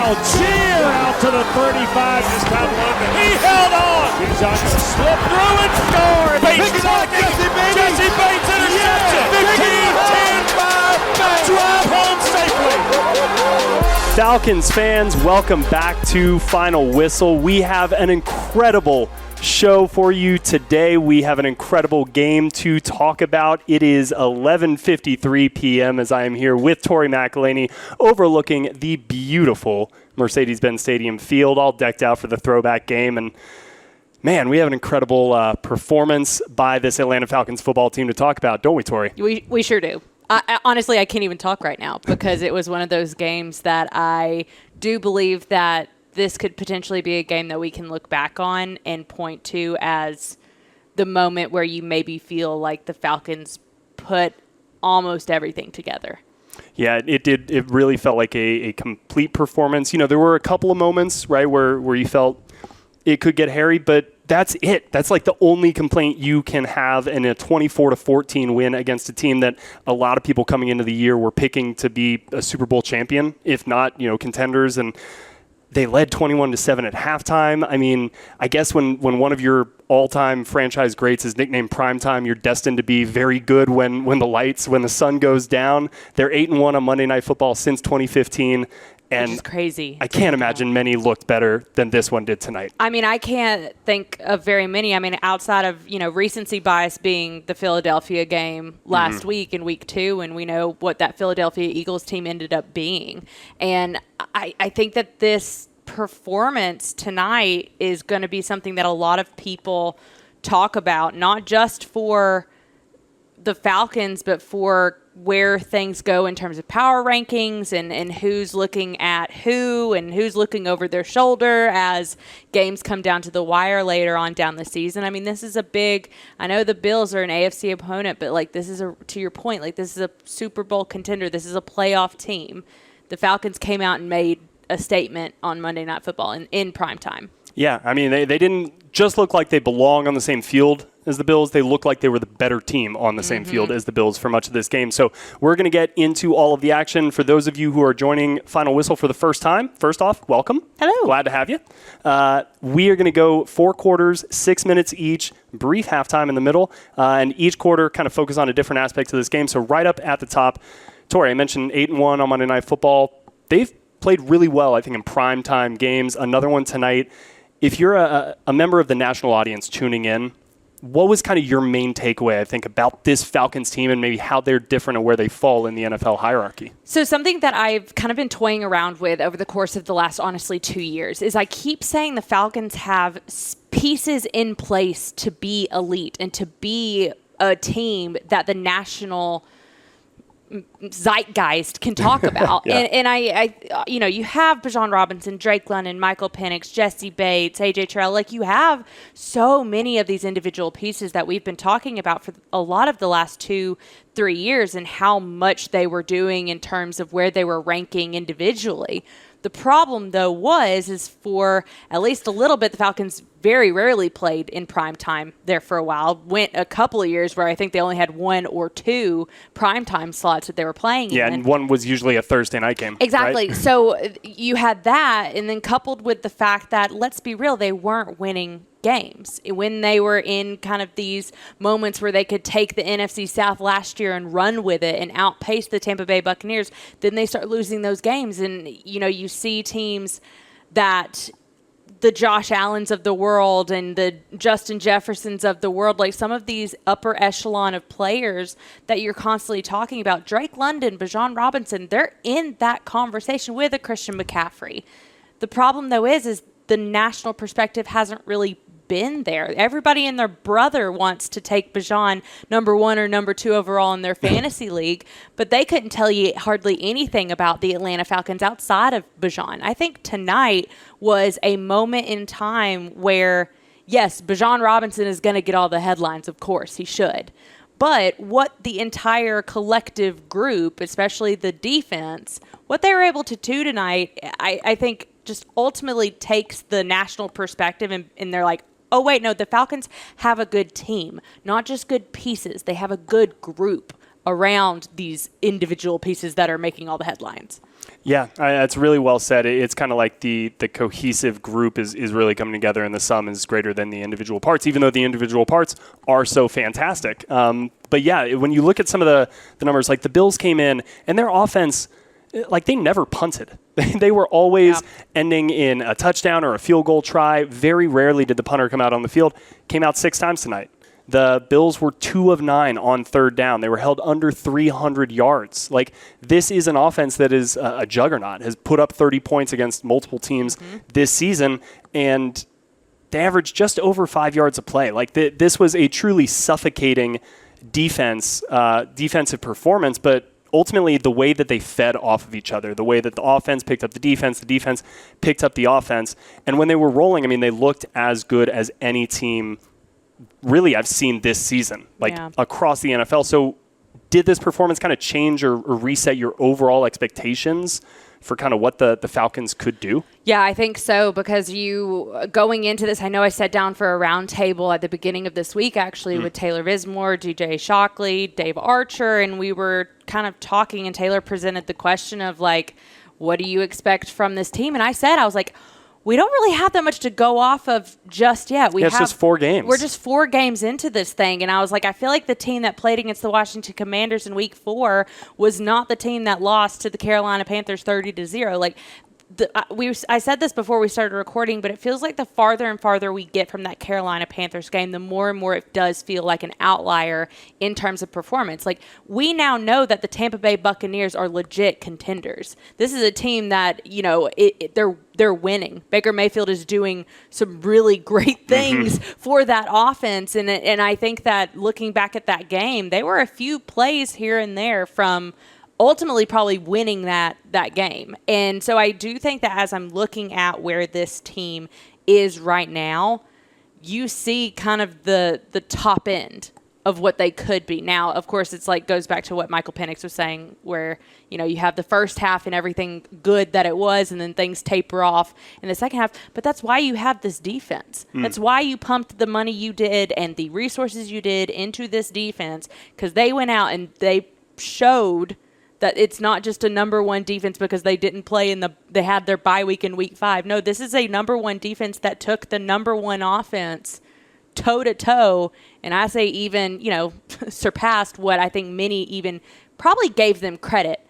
crowd cheer out to the 35. This time London. He held on. Bijan slipped through and scored. Bates blocking. Jesse Bates interception. 15-10. Drive home safely. Falcons fans, welcome back to Final Whistle. We have an incredible show for you today. We have an incredible game to talk about. It is 11:53 p.m. as I am here with Tori McElhaney overlooking the beautiful Mercedes-Benz Stadium field, all decked out for the throwback game. And man, we have an incredible performance by this Atlanta Falcons football team to talk about, don't we, Tori? We sure do. Honestly, I can't even talk right now because it was one of those games that I do believe that this could potentially be a game that we can look back on and point to as the moment where you maybe feel like the Falcons put almost everything together. Yeah, it did. It really felt like a complete performance. You know, there were a couple of moments, right, where you felt it could get hairy, but that's it. That's like the only complaint you can have in a 24-14 win against a team that a lot of people coming into the year were picking to be a Super Bowl champion, if not, contenders. And they led 21-7 at halftime. I mean, I guess when one of your all-time franchise greats is nicknamed Primetime, you're destined to be very good when the sun goes down. They're 8-1 on Monday Night Football since 2015. And which is crazy. I can't imagine many looked better than this one did tonight. I mean, I can't think of very many. I mean, outside of, recency bias being the Philadelphia game last week in week 2, and we know what that Philadelphia Eagles team ended up being. And I think that this performance tonight is going to be something that a lot of people talk about, not just for the Falcons, but for where things go in terms of power rankings and who's looking at who and who's looking over their shoulder as games come down to the wire later on down the season. I mean, this is a big, I know the Bills are an AFC opponent, but this is to your point, this is a Super Bowl contender. This is a playoff team. The Falcons came out and made a statement on Monday Night Football in prime time. Yeah, I mean, they didn't just look like they belong on the same field as the Bills. They looked like they were the better team on the same field as the Bills for much of this game. So we're going to get into all of the action. For those of you who are joining Final Whistle for the first time, first off, welcome. Hello. Glad to have you. We are going to go 4 quarters, 6 minutes each, brief halftime in the middle, and each quarter kind of focus on a different aspect of this game. So right up at the top, Tori, I mentioned 8-1 on Monday Night Football. They've played really well, I think, in primetime games. Another one tonight. If you're a member of the national audience tuning in, what was kind of your main takeaway, I think, about this Falcons team and maybe how they're different and where they fall in the NFL hierarchy? So something that I've kind of been toying around with over the course of the last, honestly, 2 years is I keep saying the Falcons have pieces in place to be elite and to be a team that the national zeitgeist can talk about. Yeah. And I you have Bijan Robinson, Drake London, Michael Penix, Jesse Bates, AJ Terrell. You have so many of these individual pieces that we've been talking about for a lot of the last 2-3 years and how much they were doing in terms of where they were ranking individually. The problem, though, is for at least a little bit, the Falcons very rarely played in prime time there for a while. Went a couple of years where I think they only had 1 or 2 primetime slots that they were playing in. Yeah, and one was usually a Thursday night game. Exactly. Right? So you had that, and then coupled with the fact that, let's be real, they weren't winning games. When they were in kind of these moments where they could take the NFC South last year and run with it and outpace the Tampa Bay Buccaneers, then they start losing those games. And, you see teams that the Josh Allens of the world and the Justin Jeffersons of the world, some of these upper echelon of players that you're constantly talking about, Drake London, Bijan Robinson, they're in that conversation with a Christian McCaffrey. The problem, though, is the national perspective hasn't really been there. Everybody and their brother wants to take Bijan number 1 or number 2 overall in their fantasy league, but they couldn't tell you hardly anything about the Atlanta Falcons outside of Bijan. I think tonight was a moment in time where, yes, Bijan Robinson is going to get all the headlines, of course, he should. But what the entire collective group, especially the defense, what they were able to do tonight, I think just ultimately takes the national perspective and they're like, oh, wait, no, the Falcons have a good team, not just good pieces. They have a good group around these individual pieces that are making all the headlines. Yeah, it's really well said. It's kind of like the cohesive group is really coming together, and the sum is greater than the individual parts, even though the individual parts are so fantastic. But yeah, when you look at some of the numbers, like the Bills came in, and their offense, like they never punted. They were always ending in a touchdown or a field goal try. Very rarely did the punter come out on the field. Came out 6 times tonight. The Bills were 2 of 9 on third down. They were held under 300 yards. Like, this is an offense that is a juggernaut, has put up 30 points against multiple teams this season, and they averaged just over 5 yards a play. Like, this was a truly suffocating defensive performance, but ultimately the way that they fed off of each other, the way that the offense picked up the defense picked up the offense, and when they were rolling, I mean, they looked as good as any team really I've seen this season, across the NFL. So did this performance kind of change or reset your overall expectations for kind of what the Falcons could do? Yeah, I think so, because going into this, I know I sat down for a round table at the beginning of this week, actually, with Taylor Vismore, DJ Shockley, Dave Archer, and we were kind of talking, and Taylor presented the question of, like, what do you expect from this team? And I was like, we don't really have that much to go off of just yet. It's just 4 games. We're just 4 games into this thing. And I was like, I feel like the team that played against the Washington Commanders in week 4 was not the team that lost to the Carolina Panthers 30-0. Like, I said this before we started recording, but it feels like the farther and farther we get from that Carolina Panthers game, the more and more it does feel like an outlier in terms of performance. Like, we now know that the Tampa Bay Buccaneers are legit contenders. This is a team that, they're winning. Baker Mayfield is doing some really great things for that offense, and I think that looking back at that game, they were a few plays here and there from ultimately probably winning that game. And so I do think that as I'm looking at where this team is right now, you see kind of the top end of what they could be. Now, of course, it's like goes back to what Michael Penix was saying, where, you have the first half and everything good that it was, and then things taper off in the second half. But that's why you have this defense. That's why you pumped the money you did and the resources you did into this defense, because they went out and they showed that it's not just a number 1 defense because they didn't play they had their bye week in week 5. No, this is a number 1 defense that took the number 1 offense toe to toe, and I say even, surpassed what I think many even probably gave them credit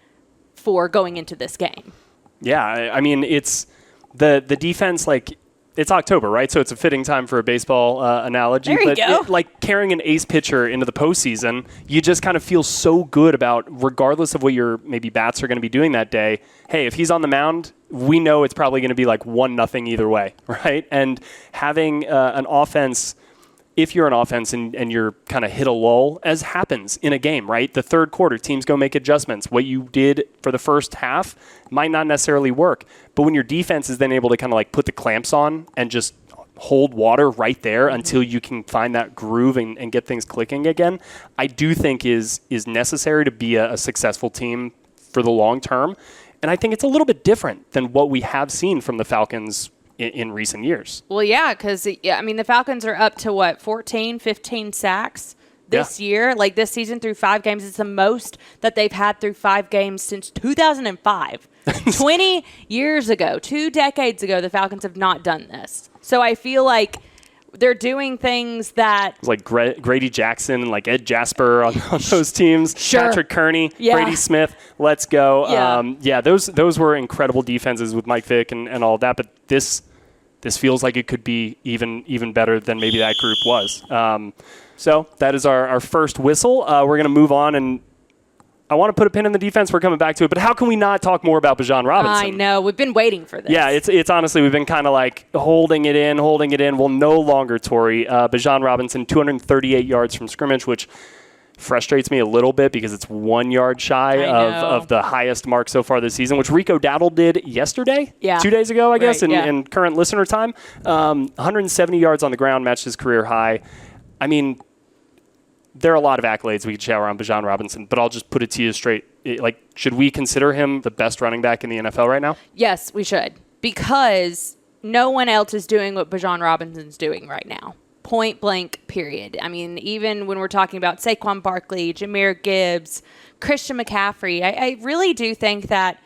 for going into this game. Yeah, I mean, it's the defense, like, it's October, right? So it's a fitting time for a baseball analogy. There you go. Like carrying an ace pitcher into the postseason, you just kind of feel so good about, regardless of what your maybe bats are going to be doing that day, hey, if he's on the mound, we know it's probably going to be like 1-0 either way, right? And having an offense, if you're an offense and you're kind of hit a lull, as happens in a game, right? The third quarter, teams go make adjustments. What you did for the first half might not necessarily work. But when your defense is then able to kind of like put the clamps on and just hold water right there until you can find that groove and get things clicking again, I do think is necessary to be a successful team for the long term. And I think it's a little bit different than what we have seen from the Falcons in recent years. Well, yeah, because, the Falcons are up to, 14, 15 sacks this year. Like, this season through 5 games, it's the most that they've had through 5 games since 2005. 20 years ago, 2 decades ago, the Falcons have not done this. So I feel like they're doing things that... It's like Grady Jackson and like Ed Jasper on those teams. Sure. Patrick Kearney, Brady Smith, let's go. Yeah. Those were incredible defenses with Mike Vick and all of that, but this feels like it could be even better than maybe that group was. So that is our first whistle. We're going to move on, and I want to put a pin in the defense. We're coming back to it, but how can we not talk more about Bijan Robinson? I know. We've been waiting for this. Yeah, it's honestly, we've been kind of like holding it in. Well, no longer, Tori. Bijan Robinson, 238 yards from scrimmage, which frustrates me a little bit because it's 1 yard shy of the highest mark so far this season, which Rico Dowdle did yesterday, 2 days ago, I guess, in current listener time. 170 yards on the ground, matched his career high. I mean, there are a lot of accolades we could shower on Bijan Robinson, but I'll just put it to you straight. Should we consider him the best running back in the NFL right now? Yes, we should, because no one else is doing what Bijan Robinson's doing right now. Point blank, period. I mean, even when we're talking about Saquon Barkley, Jahmyr Gibbs, Christian McCaffrey, I really do think that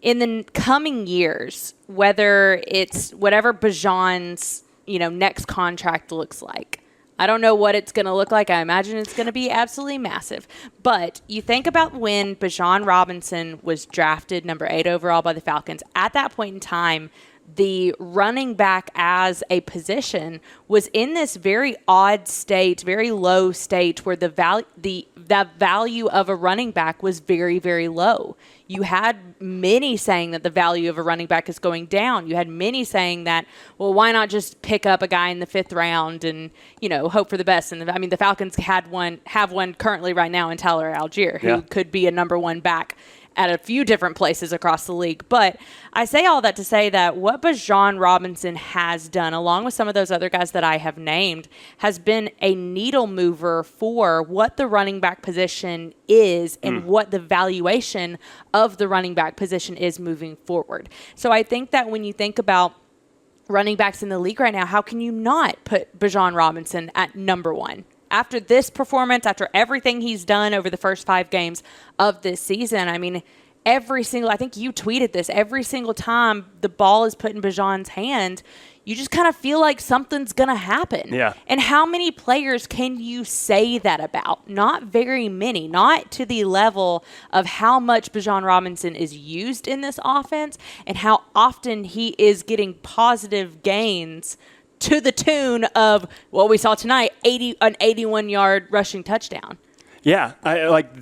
in the coming years, whether it's whatever Bijan's, next contract looks like. I don't know what it's going to look like. I imagine it's going to be absolutely massive. But you think about when Bijan Robinson was drafted number 8 overall by the Falcons. At that point in time, the running back as a position was in this very odd state, very low state, where the value of a running back was very, very low. You had many saying that the value of a running back is going down. You had many saying that, well, why not just pick up a guy in the 5th round and, hope for the best? And the Falcons have one currently right now in Tyler Algier, who could be a number 1 back at a few different places across the league. But I say all that to say that what Bijan Robinson has done, along with some of those other guys that I have named, has been a needle mover for what the running back position is and what the valuation of the running back position is moving forward. So I think that when you think about running backs in the league right now, how can you not put Bijan Robinson at number 1? After this performance, after everything he's done over the first 5 games of this season, I think you tweeted this, every single time the ball is put in Bijan's hand, you just kind of feel like something's going to happen. Yeah. And how many players can you say that about? Not very many, not to the level of how much Bijan Robinson is used in this offense and how often he is getting positive gains to the tune of what we saw tonight, an 81-yard rushing touchdown. Yeah,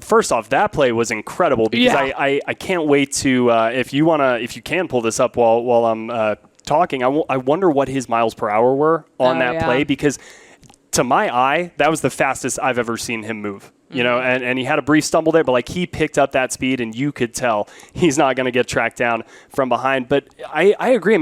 first off, that play was incredible because I can't wait to if you can pull this up while I'm talking. I wonder what his miles per hour were on that play, because to my eye, that was the fastest I've ever seen him move. And he had a brief stumble there, but he picked up that speed, and you could tell he's not going to get tracked down from behind. But I agree.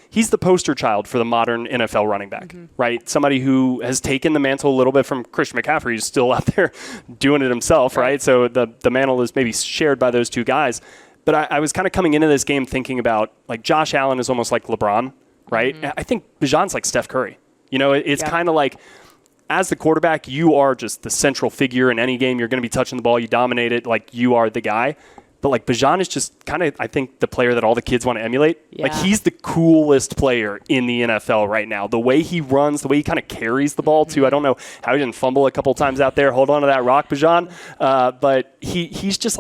He's the poster child for the modern NFL running back, right? Somebody who has taken the mantle a little bit from Christian McCaffrey, who's still out there doing it himself, right? So the mantle is maybe shared by those two guys. But I was kind of coming into this game thinking about, Josh Allen is almost like LeBron, right? I think Bijan's like Steph Curry. It's kind of like, as the quarterback, you are just the central figure in any game. You're going to be touching the ball. You dominate it. You are the guy. But Bijan is just kind of, I think, the player that all the kids want to emulate. Yeah. He's the coolest player in the NFL right now. The way he runs, the way he kind of carries the ball, too. I don't know how he didn't fumble a couple times out there. Hold on to that rock, Bijan. But he's just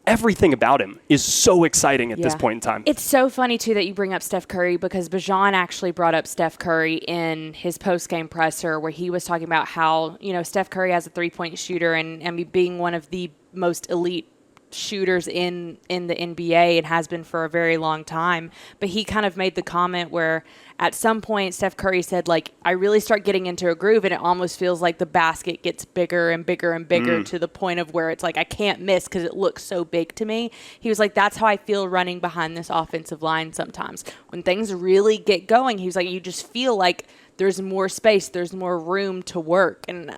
everything about him is so exciting at this point in time. It's so funny, too, that you bring up Steph Curry, because Bijan actually brought up Steph Curry in his post-game presser, where he was talking about how, Steph Curry has a 3-point shooter and being one of the most elite shooters in the NBA and has been for a very long time. But he kind of made the comment where at some point Steph Curry said, I really start getting into a groove and it almost feels like the basket gets bigger and bigger and bigger to the point of where it's I can't miss because it looks so big to me. He was like, that's how I feel running behind this offensive line sometimes. When things really get going, he was like, you just feel like there's more space, there's more room to work. And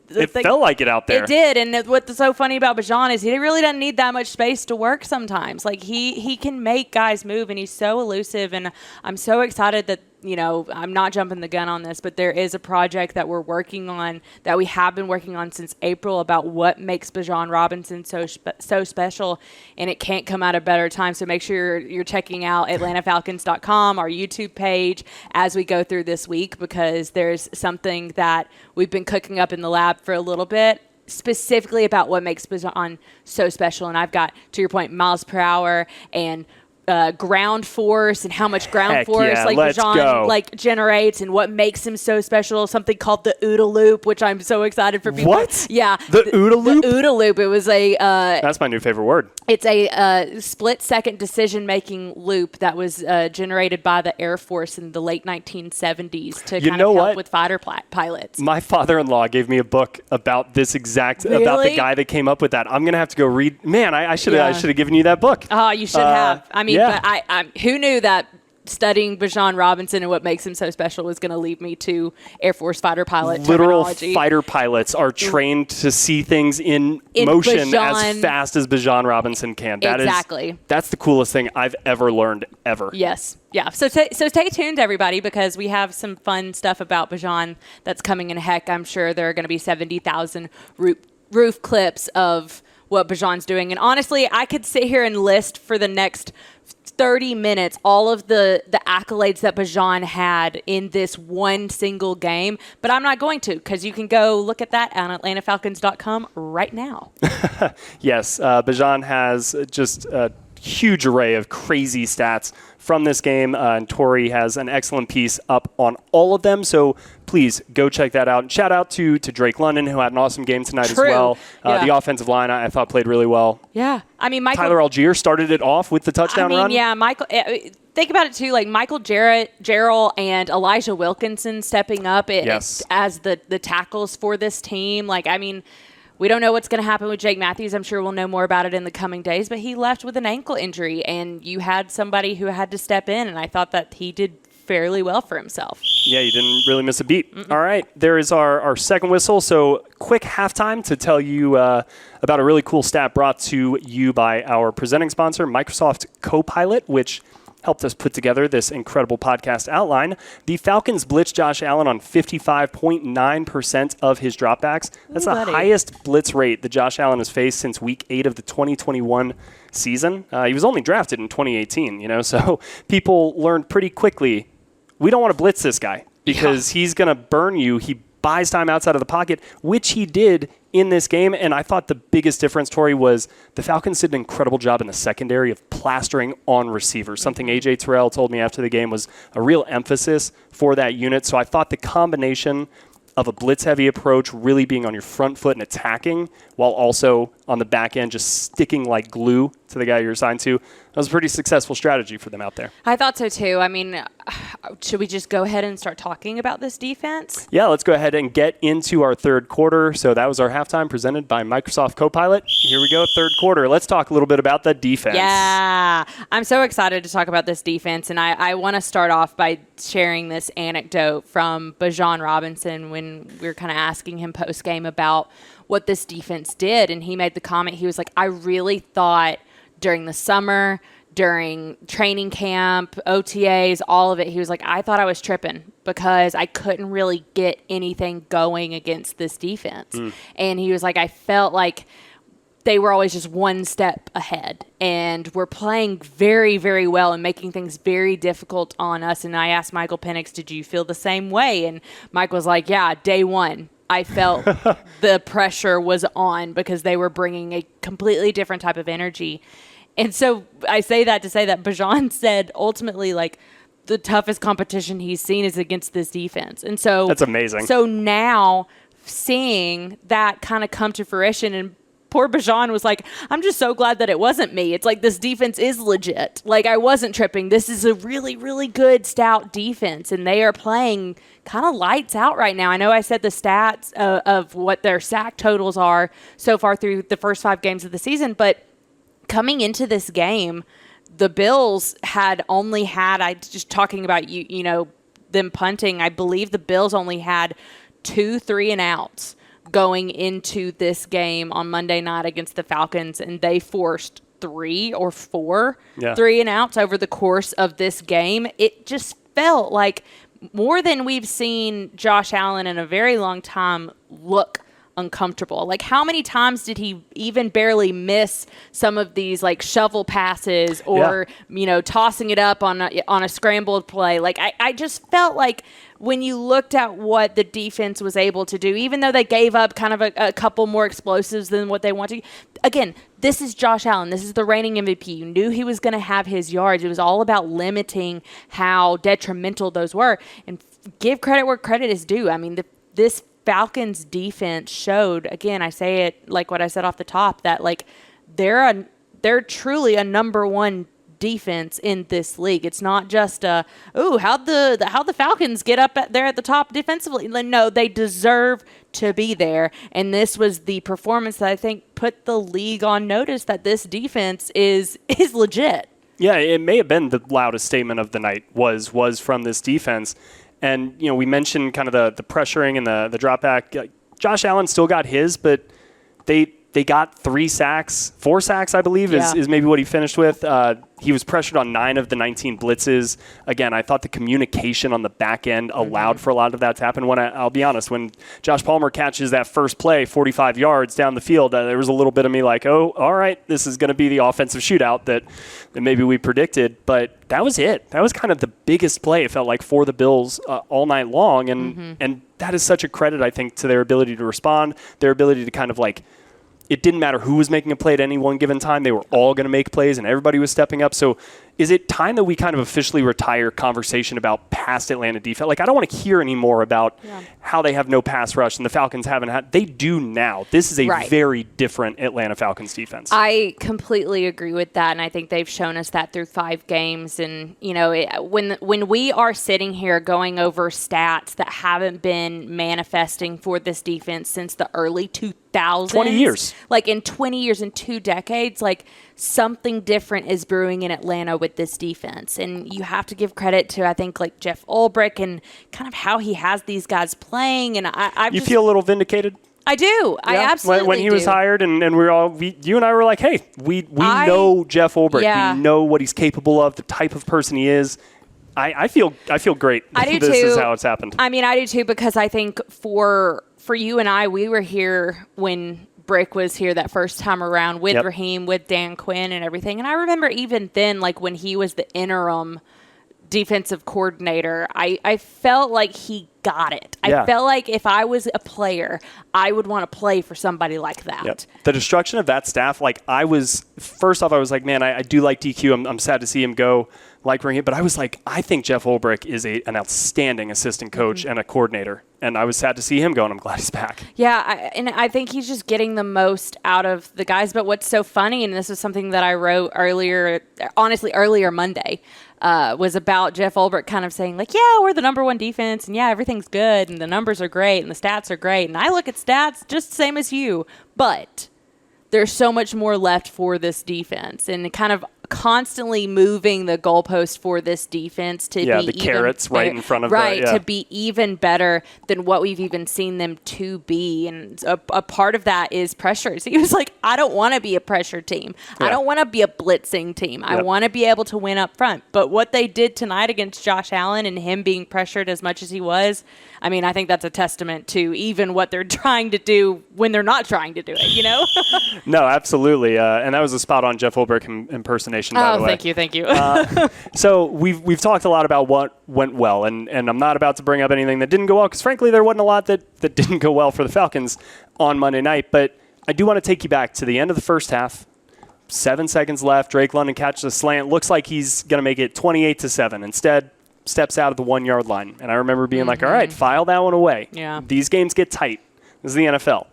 it felt like it out there. It did. And what's so funny about Bijan is he really doesn't need that much space to work sometimes. He can make guys move, and he's so elusive. And I'm so excited that, I'm not jumping the gun on this, but there is a project that we're working on, that we have been working on since April, about what makes Bijan Robinson so special, and it can't come at a better time. So make sure you're checking out AtlantaFalcons.com, our YouTube page, as we go through this week, because there's something that we've been cooking up in the lab for a little bit, specifically about what makes Bijan so special. And I've got, to your point, miles per hour and ground force, and how much ground force Bijan generates, and what makes him so special. Something called the OODA loop, which I'm so excited for people. What? Yeah, the OODA loop. The OODA loop. It was that's my new favorite word. It's a split-second decision-making loop that was generated by the Air Force in the late 1970s to kind of help with fighter pilots. My father-in-law gave me a book about this exact about the guy that came up with that. I'm gonna have to go read. Man, I should have given you that book. Oh, you should have. But I who knew that studying Bijan Robinson and what makes him so special was going to lead me to Air Force fighter pilot Literal terminology. Fighter pilots are trained to see things in motion as fast as Bijan Robinson can. That's the coolest thing I've ever learned, ever. Yes. Yeah. So stay tuned, everybody, because we have some fun stuff about Bijan that's coming in. Heck, I'm sure there are going to be 70,000 roof clips of what Bijan's doing. And honestly, I could sit here and list for the next 30 minutes all of the accolades that Bijan had in this one single game, but I'm not going to, because you can go look at that on AtlantaFalcons.com right now. Yes, Bijan has just a huge array of crazy stats from this game, and Tori has an excellent piece up on all of them, so please go check that out. And shout out to Drake London, who had an awesome game tonight as well. Yeah. The offensive line, I thought, played really well. Yeah. I mean, Tyler Algier started it off with the touchdown run. Yeah, Michael. Think about it, too. Like, Michael Jarrell and Elijah Wilkinson stepping up as the tackles for this team. Like, I mean, we don't know what's going to happen with Jake Matthews. I'm sure we'll know more about it in the coming days. But he left with an ankle injury, and you had somebody who had to step in, and I thought that he did fairly well for himself. Yeah, you didn't really miss a beat. All right, there is our second whistle. So quick halftime to tell you about a really cool stat brought to you by our presenting sponsor, Microsoft Copilot, which helped us put together this incredible podcast outline. The Falcons blitzed Josh Allen on 55.9% of his dropbacks. That's the highest blitz rate that Josh Allen has faced since Week 8 of the 2021 season. He was only drafted in 2018, so people learned pretty quickly, we don't want to blitz this guy because he's going to burn you. He buys time outside of the pocket, which he did in this game. And I thought the biggest difference, Tori, was the Falcons did an incredible job in the secondary of plastering on receivers, something A.J. Terrell told me after the game was a real emphasis for that unit. So I thought the combination of a blitz-heavy approach, really being on your front foot and attacking, while also on the back end just sticking like glue to the guy you're assigned to, that was a pretty successful strategy for them out there. I thought so, too. I mean, should we just go ahead and start talking about this defense? Yeah, let's go ahead and get into our third quarter. So that was our halftime presented by Microsoft Copilot. Here we go, third quarter. Let's talk a little bit about the defense. Yeah, I'm so excited to talk about this defense, and I want to start off by sharing this anecdote from Bijan Robinson when we were kind of asking him post-game about what this defense did, and he made the comment, he was like, I really thought during the summer, during training camp, OTAs, all of it, he was like, I thought I was tripping because I couldn't really get anything going against this defense. And he was like, I felt like they were always just one step ahead and were playing very, very well and making things very difficult on us. And I asked Michael Penix, did you feel the same way? And Mike was like, yeah, day one, I felt the pressure was on because they were bringing a completely different type of energy. And so I say that to say that Bijan said ultimately, like, the toughest competition he's seen is against this defense. And so that's amazing. So now seeing that kind of come to fruition, and poor Bijan was like, I'm just so glad that it wasn't me. It's like this defense is legit. Like, I wasn't tripping. This is a really, really good, stout defense, and they are playing kind of lights out right now. I know I said the stats of what their sack totals are so far through the first 5 games of the season, but coming into this game, the Bills had just talking about them punting, I believe the Bills only had 2 3-and-outs going into this game on Monday night against the Falcons, and they forced 3 or 4 3-and-outs over the course of this game. It just felt like more than we've seen Josh Allen in a very long time look uncomfortable. Like, how many times did he even barely miss some of these like shovel passes or tossing it up on a scrambled play? Like, I just felt like when you looked at what the defense was able to do, even though they gave up kind of a couple more explosives than what they wanted, again, this is Josh Allen. This is the reigning MVP. You knew he was going to have his yards. It was all about limiting how detrimental those were. And give credit where credit is due. I mean, this Falcons defense showed, again, I say it like what I said off the top, that like they're truly a number one defense in this league. It's not just how'd the Falcons get up there at the top defensively? No, they deserve to be there, and this was the performance that I think put the league on notice that this defense is legit. Yeah, it may have been the loudest statement of the night was from this defense. And, we mentioned kind of the pressuring and the drop back. Josh Allen still got his, but they They got 4 sacks, I believe, is maybe what he finished with. He was pressured on 9 of the 19 blitzes. Again, I thought the communication on the back end allowed for a lot of that to happen. I'll be honest, when Josh Palmer catches that first play 45 yards down the field, there was a little bit of me like, oh, all right, this is going to be the offensive shootout that maybe we predicted. But that was it. That was kind of the biggest play, it felt like, for the Bills all night long. And that is such a credit, I think, to their ability to respond, their ability to kind of like, it didn't matter who was making a play at any one given time. They were all going to make plays, and everybody was stepping up. So is it time that we kind of officially retire conversation about past Atlanta defense? Like, I don't want to hear any more about how they have no pass rush and the Falcons haven't had. They do now. This is a very different Atlanta Falcons defense. I completely agree with that, and I think they've shown us that through 5 games. And, you know, when we are sitting here going over stats that haven't been manifesting for this defense since the early 2000s. 20 years. Like, in 20 years, in 2 decades, like, something different is brewing in Atlanta with this defense. And you have to give credit to, I think, like Jeff Ulbrich and kind of how he has these guys playing. And you feel a little vindicated? I do. Yeah. I absolutely do. When he was hired and you and I were like, hey, we know Jeff Ulbrich. Yeah. We know what he's capable of, the type of person he is. I feel great. I do this too. is how it's happened. I mean, I do too, because I think for you and I, we were here when Brick was here that first time around with Raheem, with Dan Quinn and everything. And I remember even then, like when he was the interim defensive coordinator, I felt like he got it. I felt like if I was a player, I would want to play for somebody like that. Yep. The destruction of that staff, like I was like, man, I do like DQ. I'm sad to see him go, like Raheem. But I was like, I think Jeff Ulbrich is an outstanding assistant coach and a coordinator. And I was sad to see him go, and I'm glad he's back. Yeah, and I think he's just getting the most out of the guys. But what's so funny, and this is something that I wrote earlier Monday, was about Jeff Ulbrich kind of saying, like, yeah, we're the number 1 defense, and yeah, everything's good, and the numbers are great, and the stats are great. And I look at stats just the same as you, but there's so much more left for this defense, and kind of constantly moving the goalpost for this defense to be the carrots right in front of to be even better than what we've even seen them to be. And a part of that is pressure. So he was like, I don't want to be a pressure team. I don't want to be a blitzing team. I want to be able to win up front. But what they did tonight against Josh Allen and him being pressured as much as he was, I mean, I think that's a testament to even what they're trying to do when they're not trying to do it, you know? No, absolutely. And that was a spot-on Jeff Ulbrich impersonation, by the way. Thank you. So we've talked a lot about what went well, and I'm not about to bring up anything that didn't go well, because frankly, there wasn't a lot that didn't go well for the Falcons on Monday night. But I do want to take you back to the end of the first half. 7 seconds left. Drake London catches a slant. Looks like he's going to make it 28-7. Instead, steps out of the 1-yard line. And I remember being like, all right, file that one away. Yeah. These games get tight. This is the NFL.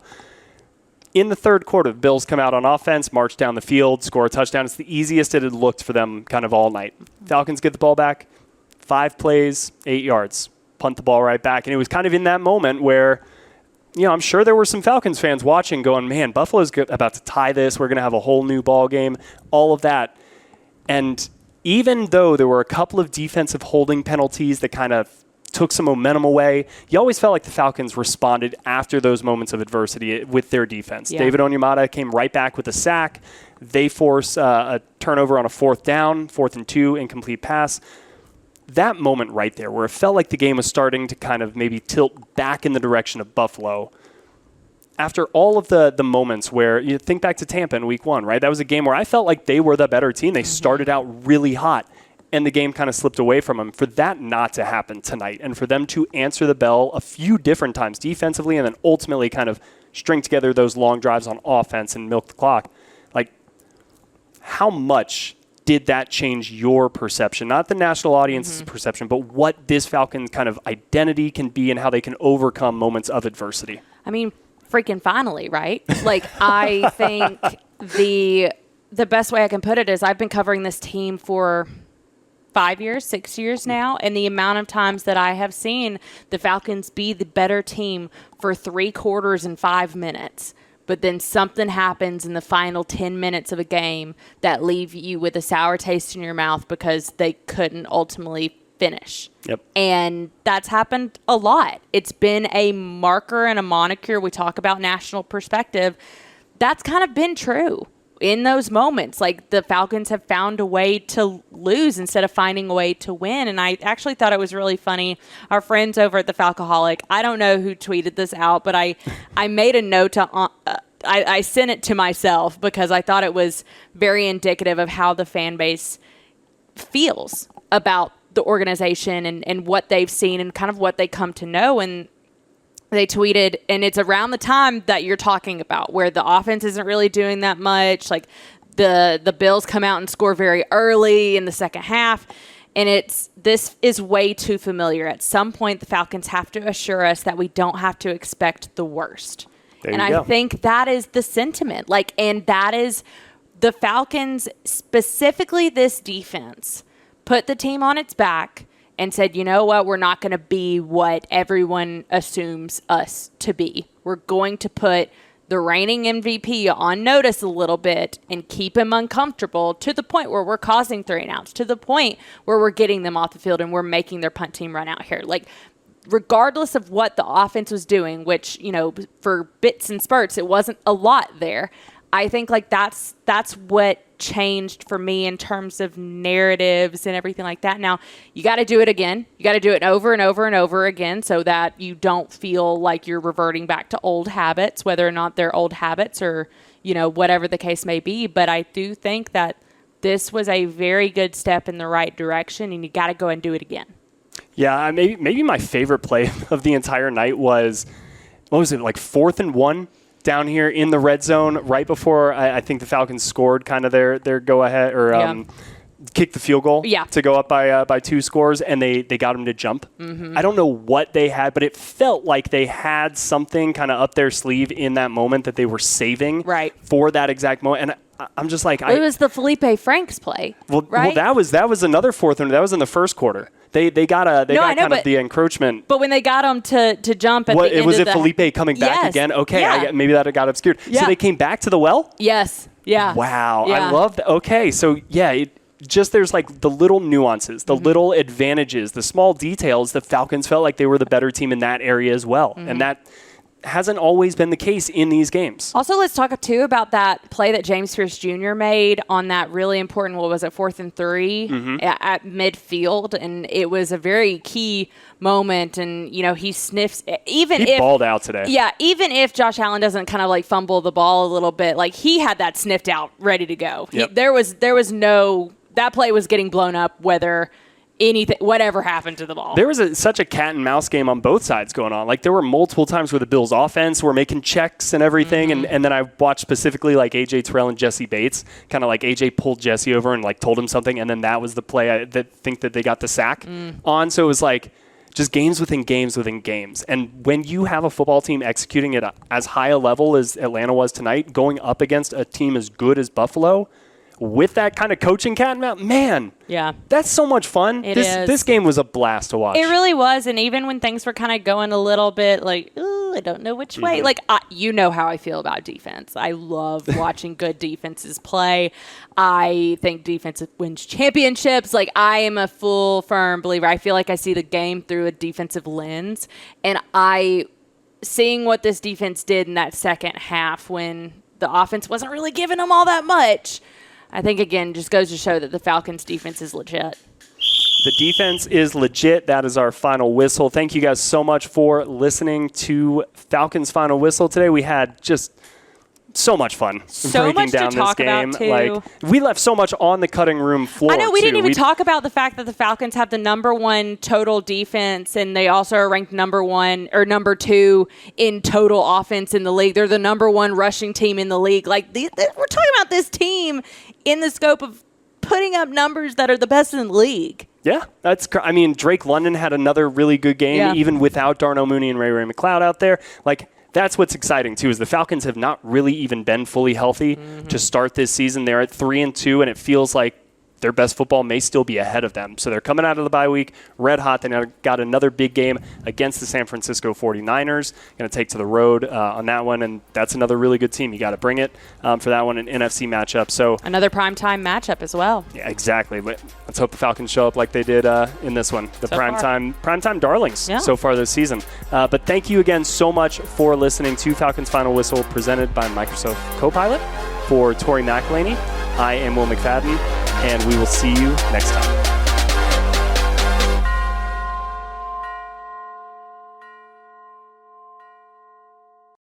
In the third quarter, the Bills come out on offense, march down the field, score a touchdown. It's the easiest it had looked for them kind of all night. Falcons get the ball back, 5 plays, 8 yards, punt the ball right back. And it was kind of in that moment where, you know, I'm sure there were some Falcons fans watching going, man, Buffalo's about to tie this. We're going to have a whole new ball game, all of that. And even though there were a couple of defensive holding penalties that kind of took some momentum away, you always felt like the Falcons responded after those moments of adversity with their defense. Yeah. David Onyemata came right back with a sack. They force a turnover on a 4th down, 4th and 2, incomplete pass. That moment right there where it felt like the game was starting to kind of maybe tilt back in the direction of Buffalo. After all of the moments where you think back to Tampa in week 1, right? That was a game where I felt like they were the better team. They started out really hot, and the game kind of slipped away from them. For that not to happen tonight, and for them to answer the bell a few different times defensively, and then ultimately kind of string together those long drives on offense and milk the clock, like, how much did that change your perception? Not the national audience's perception, but what this Falcons kind of identity can be and how they can overcome moments of adversity. I mean, freaking finally, right? Like, I think the best way I can put it is I've been covering this team for 5 years, 6 years now, and the amount of times that I have seen the Falcons be the better team for 3 quarters and 5 minutes, but then something happens in the final 10 minutes of a game that leave you with a sour taste in your mouth because they couldn't ultimately finish. Yep. And that's happened a lot. It's been a marker and a moniker. We talk about national perspective. that's kind of been true in those moments. Like, the Falcons have found a way to lose instead of finding a way to win. And I actually thought it was really funny. Our friends over at the Falcoholic, I don't know who tweeted this out, but I made a note to I sent it to myself because I thought it was very indicative of how the fan base feels about the organization and what they've seen and kind of what they come to know. And they tweeted, and it's around the time that you're talking about, where the offense isn't really doing that much. Like, the Bills come out and score very early in the second half. And this is way too familiar. At some point, the Falcons have to assure us that we don't have to expect the worst. And I think that is the sentiment. Like, and that is the Falcons, specifically this defense, put the team on its back and said, you know what, we're not going to be what everyone assumes us to be. We're going to put the reigning MVP on notice a little bit and keep him uncomfortable to the point where we're causing 3-and-outs, to the point where we're getting them off the field and we're making their punt team run out here. Like, regardless of what the offense was doing, which, you know, for bits and spurts, it wasn't a lot there. I think, like, that's what changed for me in terms of narratives and everything like that. Now, you got to do it again. You got to do it over and over and over again so that you don't feel like you're reverting back to old habits, whether or not they're old habits or, you know, whatever the case may be. But I do think that this was a very good step in the right direction, and you got to go and do it again. Yeah, maybe my favorite play of the entire night was, what was it, like 4th and 1 down here in the red zone right before I think the Falcons scored kind of their go-ahead or kicked the field goal to go up by 2 scores, and they got him to jump. I don't know what they had, but it felt like they had something kind of up their sleeve in that moment that they were saving for that exact moment. And I'm just like, it was the Felipe Franks play. Well, that was another 4th, and that was in the first quarter. They got kind of the encroachment. But when they got him to jump at the end was it Felipe coming back again? Okay, maybe that got obscured. Yeah. So they came back to the well? Yes. Yeah. Wow. Yeah. I love that. Okay, so there's like the little nuances, the little advantages, the small details. The Falcons felt like they were the better team in that area as well. And that hasn't always been the case in these games. Also, let's talk too about that play that James Pierce Jr. made on that really important, 4th and 3 at midfield. And it was a very key moment. And, you know, he sniffs, he balled out today. Yeah. Even if Josh Allen doesn't kind of like fumble the ball a little bit, like he had that sniffed out ready to go. Yep. There was no, that play was getting blown up whether whatever happened to the ball. There was such a cat and mouse game on both sides going on. Like, there were multiple times where the Bills offense were making checks and everything. And then I watched specifically like AJ Terrell and Jesse Bates, kind of like AJ pulled Jesse over and like told him something. And then that was the play that they got the sack on. So it was like just games within games within games. And when you have a football team executing at as high a level as Atlanta was tonight, going up against a team as good as Buffalo, with that kind of coaching cat and mouse, man, that's so much fun. This game was a blast to watch. It really was, and even when things were kind of going a little bit like, ooh, I don't know which way. Like, you know how I feel about defense. I love watching good defenses play. I think defense wins championships. Like, I am a full, firm believer. I feel like I see the game through a defensive lens, and seeing what this defense did in that second half when the offense wasn't really giving them all that much, I think, again, just goes to show that the Falcons' defense is legit. The defense is legit. That is our final whistle. Thank you guys so much for listening to Falcons Final Whistle today. We had just so much fun breaking down this game. Like, we left so much on the cutting room floor. I know we didn't even talk about the fact that the Falcons have the number 1 total defense, and they also are ranked number 1 or number 2 in total offense in the league. They're the number 1 rushing team in the league. Like, we're talking about this team in the scope of putting up numbers that are the best in the league. Yeah, Drake London had another really good game, even without Darnell Mooney and Ray McLeod out there. Like, that's what's exciting, too, is the Falcons have not really even been fully healthy to start this season. They're at 3-2, and it feels like their best football may still be ahead of them. So they're coming out of the bye week red hot. They now got another big game against the San Francisco 49ers. Going to take to the road on that one, and that's another really good team. You got to bring it for that one, an NFC matchup. So another primetime matchup as well. Yeah, exactly. But let's hope the Falcons show up like they did in this one. The primetime darlings so far this season. But thank you again so much for listening to Falcons Final Whistle, presented by Microsoft Copilot. For Tori McElhaney, I am Will McFadden, and we will see you next time.